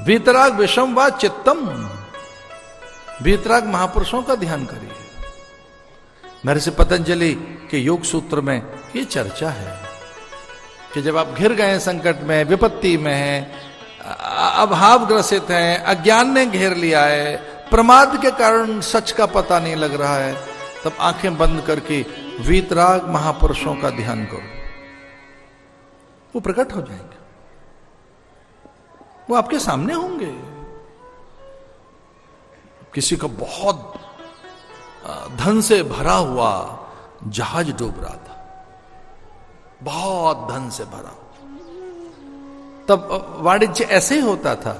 वीतराग विषम व चित्तम, वीतराग महापुरुषों का ध्यान करिए। महर्षि पतंजलि के योग सूत्र में ये चर्चा है कि जब आप घिर गए संकट में, विपत्ति में हैं, अभाव ग्रसित हैं, अज्ञान ने घेर लिया है, प्रमाद के कारण सच का पता नहीं लग रहा है, तब आंखें बंद करके वीतराग महापुरुषों का ध्यान करो। वो प्रकट हो जाएंगे, वो आपके सामने होंगे। किसी का बहुत धन से भरा हुआ जहाज डूब रहा था, बहुत धन से भरा। तब वाणिज्य ऐसे ही होता था।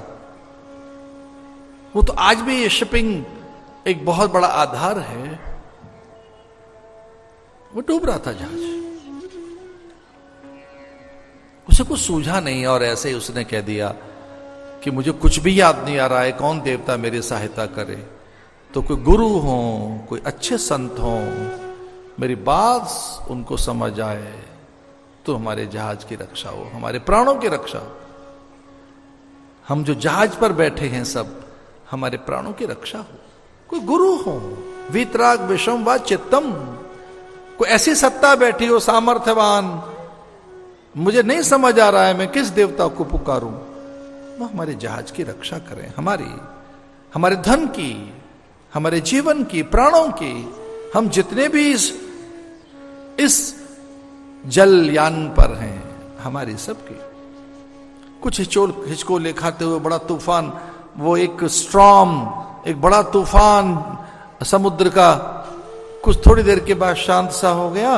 वो तो आज भी ये शिपिंग एक बहुत बड़ा आधार है। वो डूब रहा था जहाज, उसे कुछ सूझा नहीं और ऐसे ही उसने कह दिया कि मुझे कुछ भी याद नहीं आ रहा है, कौन देवता मेरी सहायता करे। तो कोई गुरु हो, कोई अच्छे संत हो, मेरी बात उनको समझ आए तो हमारे जहाज की रक्षा हो, हमारे प्राणों की रक्षा हो। हम जो जहाज पर बैठे हैं सब, हमारे प्राणों की रक्षा हो। कोई गुरु हो, वीतराग विषम व चित्तम, कोई ऐसी सत्ता बैठी हो सामर्थ्यवान, मुझे नहीं समझ आ रहा है मैं किस देवता को पुकारूं, वो हमारे जहाज की रक्षा करें, हमारे धन की, हमारे जीवन की, प्राणों की। हम जितने भी इस जलयान पर हैं, हमारी सबकी। कुछ हिचकोले खाते हुए बड़ा तूफान, वो एक स्ट्रॉम, एक बड़ा तूफान समुद्र का कुछ थोड़ी देर के बाद शांत सा हो गया।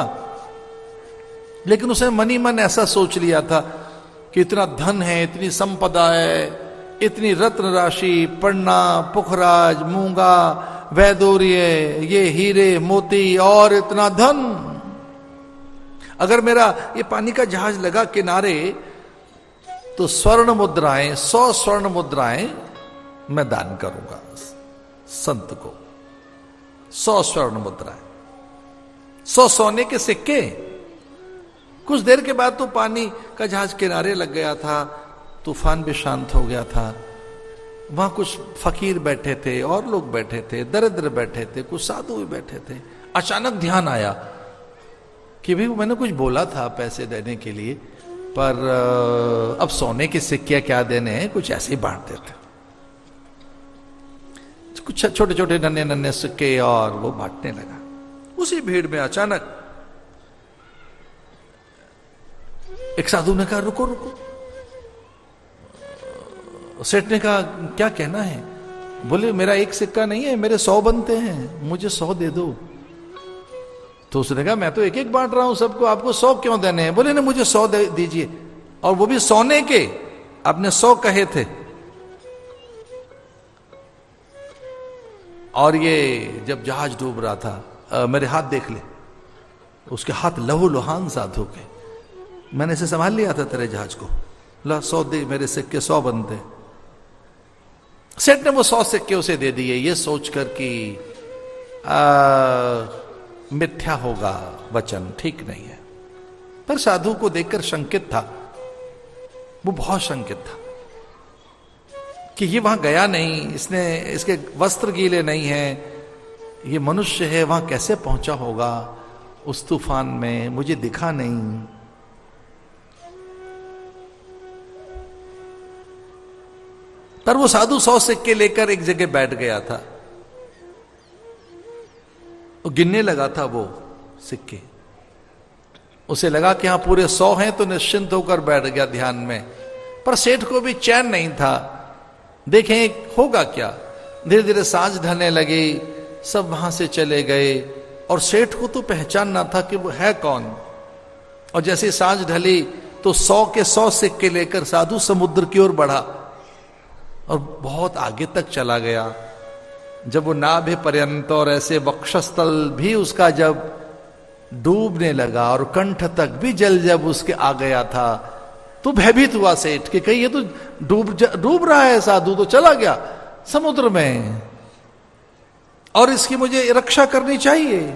लेकिन उसने मनी मन ऐसा सोच लिया था कि इतना धन है, इतनी संपदा है, इतनी रत्न राशि, पन्ना, पुखराज, मूंगा, वैदूर्य, ये हीरे मोती और इतना धन, अगर मेरा ये पानी का जहाज लगा किनारे तो स्वर्ण मुद्राएं, 100 स्वर्ण मुद्राएं मैं दान करूंगा संत को। 100 स्वर्ण मुद्राएं, 100 सोने के सिक्के। कुछ देर के बाद तो पानी का जहाज किनारे लग गया था, तूफान भी शांत हो गया था। वहां कुछ फकीर बैठे थे और लोग बैठे थे, दरिद्र बैठे थे, कुछ साधु भी बैठे थे। अचानक ध्यान आया कि भाई मैंने कुछ बोला था पैसे देने के लिए, पर अब सोने के सिक्के क्या देने हैं, कुछ ऐसे ही बांट देते। कुछ छोटे छोटे नन्हे नन्हे सिक्के और वो बांटने लगा। उसी भीड़ में अचानक एक साधु ने कहा रुको रुको। सेठ ने कहा क्या कहना है? बोले मेरा एक सिक्का नहीं है, मेरे 100 बनते हैं, मुझे 100 दे दो। तो उसने कहा मैं तो एक एक बांट रहा हूं सबको, आपको 100 क्यों देने हैं? बोले ना मुझे 100 दीजिए, और वो भी सोने के। आपने 100 कहे थे। और ये जब जहाज डूब रहा था, मेरे हाथ देख ले, उसके हाथ लहू लुहान साधु के। मैंने इसे संभाल लिया था तेरे जहाज को, ला 100 दे, मेरे सिक्के 100 बनते। सेठ ने वो 100 सिक्के उसे दे दिए, ये सोचकर कि मिथ्या होगा वचन, ठीक नहीं है। पर साधु को देखकर शंकित था, वो बहुत शंकित था कि ये वहां गया नहीं, इसके वस्त्र गीले नहीं हैं, ये मनुष्य है, वहां कैसे पहुंचा होगा उस तूफान में, मुझे दिखा नहीं। पर वो साधु 100 सिक्के लेकर एक जगह बैठ गया था, वो गिनने लगा था वो सिक्के। उसे लगा कि हाँ पूरे 100 हैं, तो निश्चिंत होकर बैठ गया ध्यान में। पर सेठ को भी चैन नहीं था, देखें होगा क्या। धीरे धीरे सांझ ढलने लगी, सब वहां से चले गए, और सेठ को तो पहचानना था कि वो है कौन। और जैसे सांझ ढली तो 100 के 100 सिक्के लेकर साधु समुद्र की ओर बढ़ा और बहुत आगे तक चला गया। जब वो नाभि पर्यंत और ऐसे वक्षस्थल भी उसका जब डूबने लगा और कंठ तक भी जल जब उसके आ गया था, तो भयभीत हुआ सेठ कि कहीं ये तो डूब रहा है साधु, तो चला गया समुद्र में और इसकी मुझे रक्षा करनी चाहिए।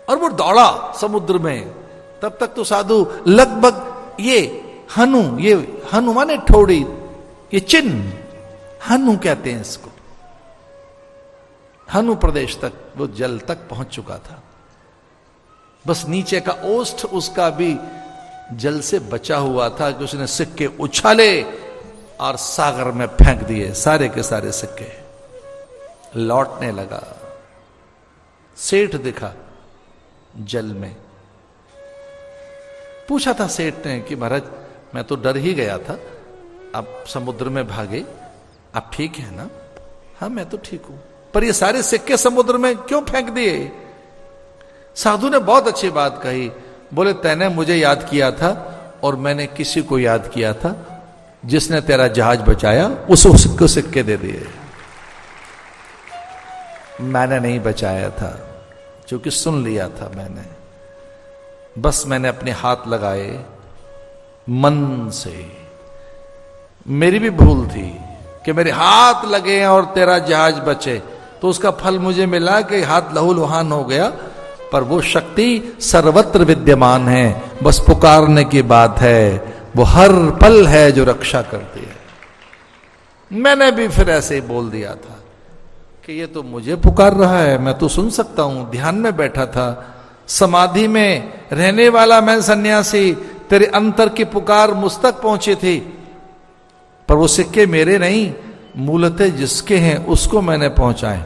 और वो दौड़ा समुद्र में। तब तक तो साधु लगभग ये हनु माने ठोड़ी, ये चिन्ह, हनु कहते हैं इसको। हनु प्रदेश तक वो जल तक पहुंच चुका था। बस नीचे का ओष्ठ उसका भी जल से बचा हुआ था कि उसने सिक्के उछाले और सागर में फेंक दिए, सारे के सारे सिक्के। लौटने लगा, सेठ दिखा जल में। पूछा था सेठ ने कि महाराज मैं तो डर ही गया था, आप समुद्र में भागे, आप ठीक है ना? हाँ मैं तो ठीक हूं, पर ये सारे सिक्के समुद्र में क्यों फेंक दिए? साधु ने बहुत अच्छी बात कही। बोले तैने मुझे याद किया था और मैंने किसी को याद किया था, जिसने तेरा जहाज बचाया उसको सिक्के दे दिए। मैंने नहीं बचाया था, क्योंकि सुन लिया था मैंने। बस मैंने अपने हाथ लगाए मन से। मेरी भी भूल थी कि मेरे हाथ लगे और तेरा जहाज बचे, तो उसका फल मुझे मिला कि हाथ लहूलुहान हो गया। पर वो शक्ति सर्वत्र विद्यमान है, बस पुकारने की बात है। वो हर पल है जो रक्षा करती है। मैंने भी फिर ऐसे ही बोल दिया था कि ये तो मुझे पुकार रहा है, मैं तो सुन सकता हूं। ध्यान में बैठा था, समाधि में रहने वाला मैं सन्यासी, तेरे अंतर की पुकार मुझ तक पहुंची थी। पर वो सिक्के मेरे नहीं, मूलतः जिसके हैं उसको मैंने पहुंचाए।